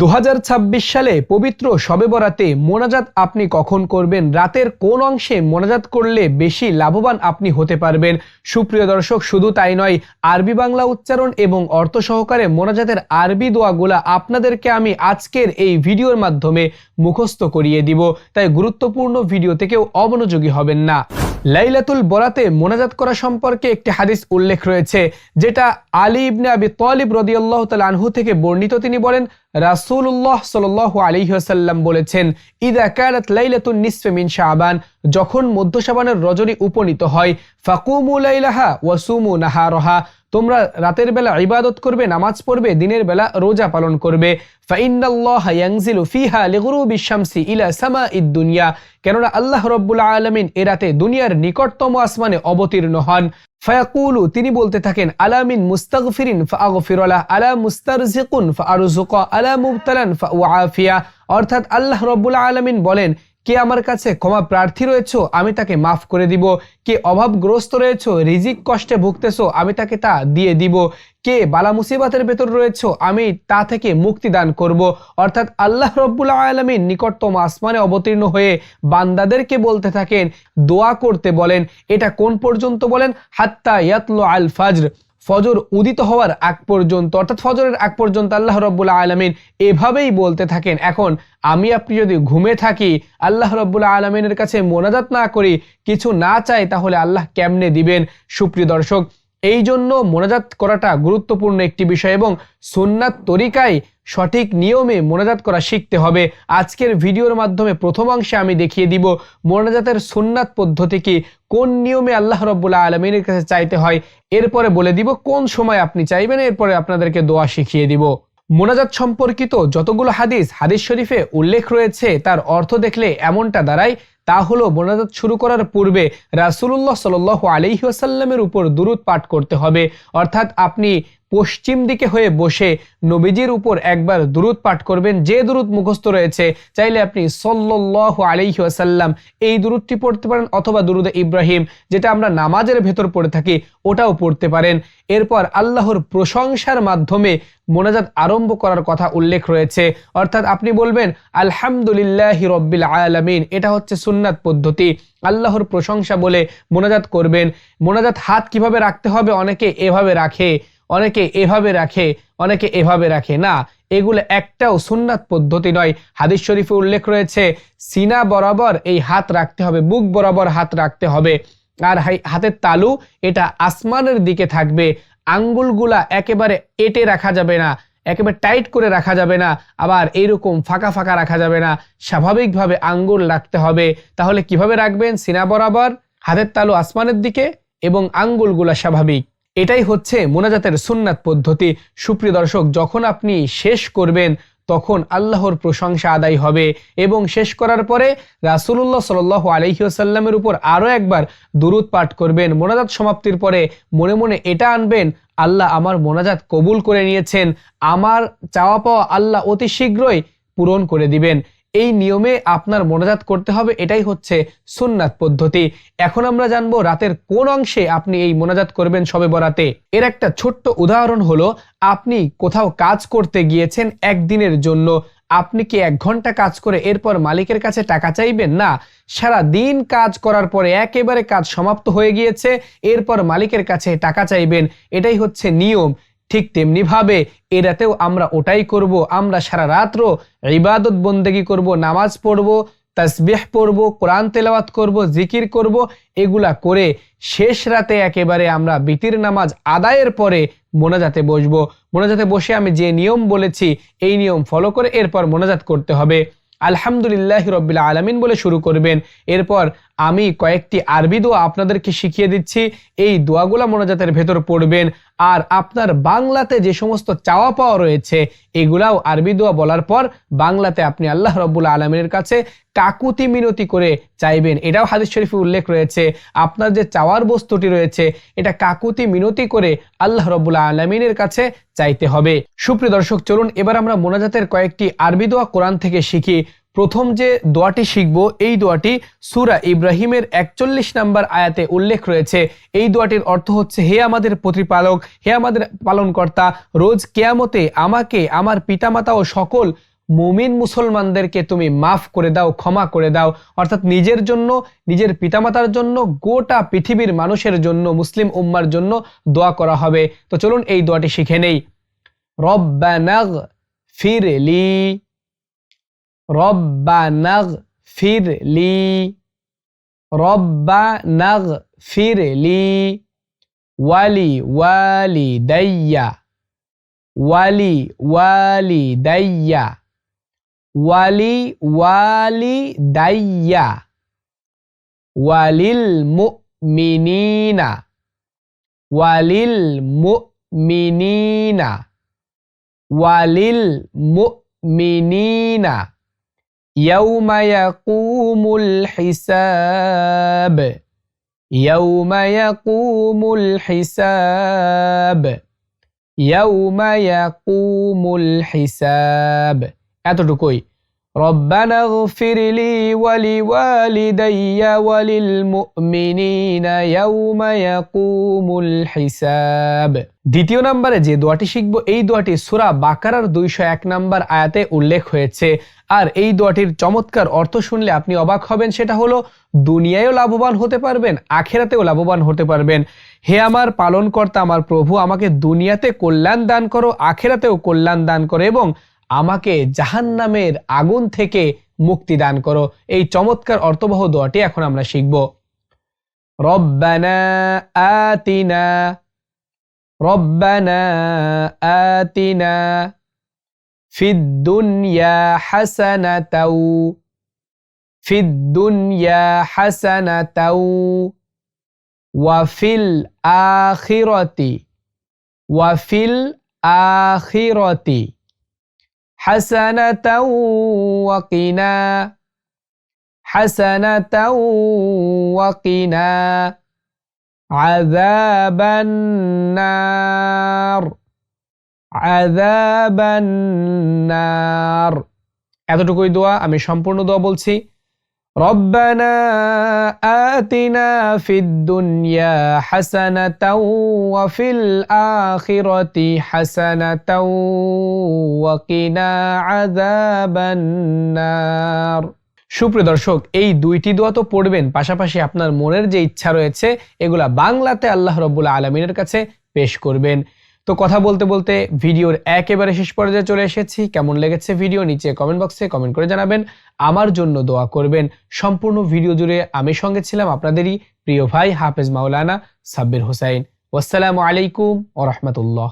2026 সালে পবিত্র শবে বরাতে মোনাজাত আপনি কখন করবেন, রাতের কোন অংশে মোনাজাত করলে বেশি লাভবান আপনি হতে পারবেন। সুপ্রিয় দর্শক, শুধু তাই নয়, আরবি বাংলা উচ্চারণ এবং অর্থ সহকারে মোনাজাতের আরবি দোয়াগুলা আপনাদেরকে আমি আজকের এই ভিডিওর মাধ্যমে মুখস্থ করিয়ে দিব, তাই গুরুত্বপূর্ণ ভিডিও থেকেও অমনোযোগী হবেন না। লাইলাতুল বরাতে মোনাজাত করা সম্পর্কে একটি হাদিস উল্লেখ রয়েছে, যেটা আলী ইবনে আবি তালিব রাদিয়াল্লাহু তাআলা আনহু থেকে বর্ণিত। তিনি বলেন, রাসূলুল্লাহ সাল্লাল্লাহু আলাইহি ওয়াসাল্লাম বলেছেন, ইযা কানাত লাইলাতুন নিসফি মিন শাবান, যখন মধ্য শাবানের রজনী উপনীত হয়, ফাকুমু লাইলাহা ওয়া সুমু নাহারাহা, তোমরা রাতের বেলা ইবাদত করবে, নামাজ পড়বে, দিনের বেলা রোজা পালন করবে। ফাইন্নাল্লাহা ইয়ানজিলু ফিহা লিগুরুবিশ শামসি ইলা সামাইদ দুনিয়া, কেননা আল্লাহ রাব্বুল আলামিন এ রাতে দুনিয়ার নিকটতম আসমানে অবতীর্ণ হন। ফায়াকুলু, তিনি বলতে থাকেন, আলা মিন মুস্তাগফিরিন ফাআগফিরুলা, আলা মুস্তারজিকুন ফাআরযুকা, আলা মুবতালান ফাউআফিয়া, অর্থাৎ আল্লাহ রাব্বুল আলামিন বলেন, কে আমার কাছে ক্ষমা প্রার্থী রয়েছো, আমি তাকে মাফ করে দিব। কে অভাবগ্রস্ত রয়েছো, রিজিক কষ্টে ভুগতেছো, আমি তাকে তা দিয়ে দিব। কে বালা মুসিবতের ভেতর রয়েছো, আমি তা থেকে মুক্তি দান করব। অর্থাৎ আল্লাহ রাব্বুল আলামিন নিকটতম আসমানে অবতীর্ণ হয়ে বান্দাদেরকে বলতে থাকেন, দোয়া করতে বলেন। এটা কোন পর্যন্ত বলেন? হাত্তা ইয়াতলু আল ফাজর, ফজর উদিত হওয়ার আগ পর্যন্ত, অর্থাৎ ফজরের আগ পর্যন্ত আল্লাহ রাব্বুল আলামিন এভাবেই বলতে থাকেন। এখন আমি আপনি যদি ঘুমে থাকি, আল্লাহ রাব্বুল আলামিনের কাছে মোনাজাত না করি, কিছু না চাই, তাহলে আল্লাহ কেমনে দিবেন? সুপ্রিয় দর্শক, এই জন্য মোনাজাত করাটা গুরুত্বপূর্ণ একটি বিষয় এবং সুন্নাত তরিকায় সঠিক নিয়মে মোনাজাত করা শিখতে হবে। আজকের ভিডিওর মাধ্যমে প্রথম অংশে আমি দেখিয়ে দিব মোনাজাতের সুন্নাত পদ্ধতি কি, কোন নিয়মে আল্লাহ রাব্বুল আলামিনের কাছে চাইতে হয়, এরপরে বলে দিব কোন সময় আপনি চাইবেন, এরপরে আপনাদেরকে দোয়া শিখিয়ে দিব। মোনাজাত সম্পর্কিত যতগুলো হাদিস শরীফে উল্লেখ রয়েছে, তার অর্থ দেখলে এমনটা দাঁড়ায়, তা হলো মোনাজাত শুরু করার পূর্বে রাসূলুল্লাহ সাল্লাল্লাহু আলাইহি ওয়াসাল্লামের উপর দুরূদ পাঠ করতে হবে। অর্থাৎ আপনি পশ্চিম দিকে হয়ে বসে নবীজির উপর একবার দুরূদ পাঠ করবেন, যে দুরূদ মুখস্থ রয়েছে। চাইলে আপনি সাল্লাল্লাহু আলাইহি ওয়াসাল্লাম এই দুরূদটি পড়তে পারেন, অথবা দুরূদে ইব্রাহিম, যেটা আমরা নামাজের ভেতর পড়ে থাকি, ওটাও পড়তে পারেন। এরপর আল্লাহর প্রশংসার মাধ্যমে মোনাজাত আরম্ভ করার কথা উল্লেখ রয়েছে। অর্থাৎ আপনি বলবেন, আলহামদুলিল্লাহি রাব্বিল আলামিন, এটা হচ্ছে সুন্নাত পদ্ধতি। আল্লাহর প্রশংসা বলে মোনাজাত করবেন। মোনাজাত হাত কিভাবে রাখতে হবে? অনেকে এভাবে রাখে, অনেকে এভাবে রাখে, অনেকে এভাবে রাখে না, এগুলো একটাও সুন্নাত পদ্ধতি নয়। হাদিস শরীফে উল্লেখ রয়েছে, সিনা বরাবর এই হাত রাখতে হবে, বুক বরাবর হাত রাখতে হবে, আর হাতের তালু এটা আসমানের দিকে থাকবে। আঙ্গুলগুলা একেবারে এঁটে রাখা যাবে না, একেবারে টাইট করে রাখা যাবে না, আবার এইরকম ফাঁকা ফাঁকা রাখা যাবে না, স্বাভাবিকভাবে আঙ্গুল রাখতে হবে। তাহলে কিভাবে রাখবেন? সিনা বরাবর, হাতের তালু আসমানের দিকে এবং আঙ্গুলগুলা স্বাভাবিক। এটাই হচ্ছে মোনাজাতের সুন্নাত পদ্ধতি। সুপ্রিয় দর্শক, যখন আপনি শেষ করবেন তখন আল্লাহর প্রশংসা আদায় হবে এবং শেষ করার পরে রাসূলুল্লাহ সাল্লাল্লাহু আলাইহি ওয়াসাল্লামের উপর আরো একবার দুরূদ পাঠ করবেন। মোনাজাত সমাপ্তির পরে মনে মনে এটা আনবেন, আল্লাহ আমার মোনাজাত কবুল করে নিয়েছেন, আমার চাওয়া পাওয়া আল্লাহ অতি শীঘ্রই পূরণ করে দিবেন। এই নিয়মে আপনার মোনাজাত করতে হবে, এটাই হচ্ছে সুন্নাত পদ্ধতি। এখন আমরা জানবো রাতের কোন অংশে আপনি এই মোনাজাত করবেন শবে বরাতে। এর একটা ছোট্ট উদাহরণ হলো, আপনি কোথাও কাজ করতে গিয়েছেন একদিনের জন্য, আপনি কি 1 ঘন্টা কাজ করে এরপর মালিকের কাছে টাকা চাইবেন? না, সারা দিন কাজ করার পরে একেবারে কাজ সমাপ্ত হয়ে গিয়েছে, এরপর মালিকের কাছে টাকা চাইবেন, এটাই হচ্ছে নিয়ম। ঠিক তেমনি ভাবে এ রাতেও আমরা ওটাই করব। আমরা সারা রাত্র ইবাদত বন্দেগী করব, নামাজ পড়ব, তাসবিহ পড়ব, কোরআন তেলাওয়াত করব, জিকির করব, এগুলা করে শেষ রাতে একেবারে আমরা বিতির নামাজ আদায়ের পরে মোনাজাতে বসবো। মোনাজাতে বসে আমি যে নিয়ম বলেছি এই নিয়ম ফলো করে এরপর মোনাজাত করতে হবে। আলহামদুলিল্লাহি রাব্বিল আলামিন বলে শুরু করবেন। এরপর আমি কয়েকটি আরবি দোয়া আপনাদেরকে শিখিয়ে দিচ্ছি, এই দোয়াগুলা মোনাজাতের ভেতর পড়বেন। আর আপনার বাংলাতে যে সমস্ত চাওয়া পাওয়া রয়েছে এগুলাও আরবি দোয়া বলার পর বাংলাতে আপনি আল্লাহ রাব্বুল আলামিনের কাছে কাকুতি মিনতি করে চাইবেন। এটাও হাদিস শরীফে উল্লেখ রয়েছে, আপনার যে চাওয়ার বস্তুটি রয়েছে এটা কাকুতি মিনতি করে আল্লাহ রাব্বুল আলামিনের কাছে চাইতে হবে। সুপ্রিয় দর্শক, চলুন এবার আমরা মোনাজাতের কয়েকটি আরবি দোয়া কোরআন থেকে শিখি। প্রথম যে দোয়াটি শিখব এই দোয়াটি সূরা ইব্রাহিমের 41 নম্বর আয়াতে উল্লেখ রয়েছে। এই দোয়াটির অর্থ হচ্ছে, হে আমাদের প্রতিপালক, হে আমাদের পালনকর্তা, রোজ কিয়ামতে আমাকে, আমার পিতামাতা ও সকল মুমিন মুসলমানদেরকে তুমি মাফ করে দাও, ক্ষমা করে দাও। অর্থাৎ নিজের জন্য, নিজের পিতামাতার জন্য, গোটা পৃথিবীর মানুষের জন্য, মুসলিম উম্মার জন্য দোয়া করা হবে। তো চলুন এই দোয়াটি শিখে নেই। রব্বানাগফিরলি, রব্বানাগফিরলি, রব্বানাগফিরলি, ওয়ালি ওয়ালিদাইয়া, ওয়ালি ওয়ালিদাইয়া, ওয়ালি ওয়ালিদাইয়া, ওয়ালিল মুমিনিনা, ওয়ালিল মুমিনিনা, ওয়ালিল মুমিনিনা, ইয়াউমা ইয়াকুমুল হিসাব, ইয়াউমা ইয়াকুমুল হিসাব, ইয়াউমা ইয়াকুমুল হিসাব। এতটুকুই। রব্বানা গফিরলি ওয়ালি ওয়ালিদাইয়া ওয়ালিল মুমিনিনা ইয়াউমা ইয়াকুমুল হিসাব। দ্বিতীয় নম্বরে যে দোয়াটি শিখব এই দোয়াটি সূরা বাকারার 201 নম্বর আয়াতে উল্লেখ হয়েছে। আর এই দোয়াটির চমৎকার অর্থ শুনলে আপনি অবাক হবেন। সেটা হলো, দুনিয়ায়ও লাভবান হতে পারবেন, আখিরাতেও লাভবান হতে পারবেন। হে আমার পালনকর্তা, আমার প্রভু, আমাকে দুনিয়াতে কল্যাণ দান করো, আখিরাতেও কল্যাণ দান করো এবং আমাকে জাহান্নামের আগুন থেকে মুক্তি দান করো। এই চমৎকার অর্থবহ দোয়াটি এখন আমরা শিখব। রব্বানা আতিনা, রব্বানা আতিনা ফিদ দুনিয়া হাসানাতাও, ফিদ দুনিয়া হাসানাতাও ওয়া ফিল আখিরাতি, ওয়া ফিল আখিরাতি হাসানাতাও ওয়া কিনা, হাসানাতাও ওয়া কিনা আযাবান নার, আযাবান নার। এতটুকুই দোয়া। আমি সম্পূর্ণ দোয়া বলছি। রব্বানা আতিনা ফিদ দুনিয়া হাসানাতাও ওয়া ফিল আখিরাতি হাসানাতাও ওয়া কিনা আযাবান নার। সুপ্রিয় দর্শক, এই দুইটি দোয়া তো পড়বেন, পাশাপাশি আপনার মনের যে ইচ্ছা রয়েছে এগুলা বাংলাতে আল্লাহ রাব্বুল আলামিনের কাছে পেশ করবেন। তো কথা বলতে বলতে ভিডিওর একেবারে শেষ পর্যায়ে চলে এসেছি। কেমন লেগেছে ভিডিও নিচে কমেন্ট বক্সে কমেন্ট করে জানাবেন। আমার জন্য দোয়া করবেন। সম্পূর্ণ ভিডিও জুড়ে আমি সঙ্গে ছিলাম আপনাদেরই প্রিয় ভাই হাফেজ মাওলানা সাব্বির হোসাইন। ওয়াসসালামু আলাইকুম ওয়া রাহমাতুল্লাহ।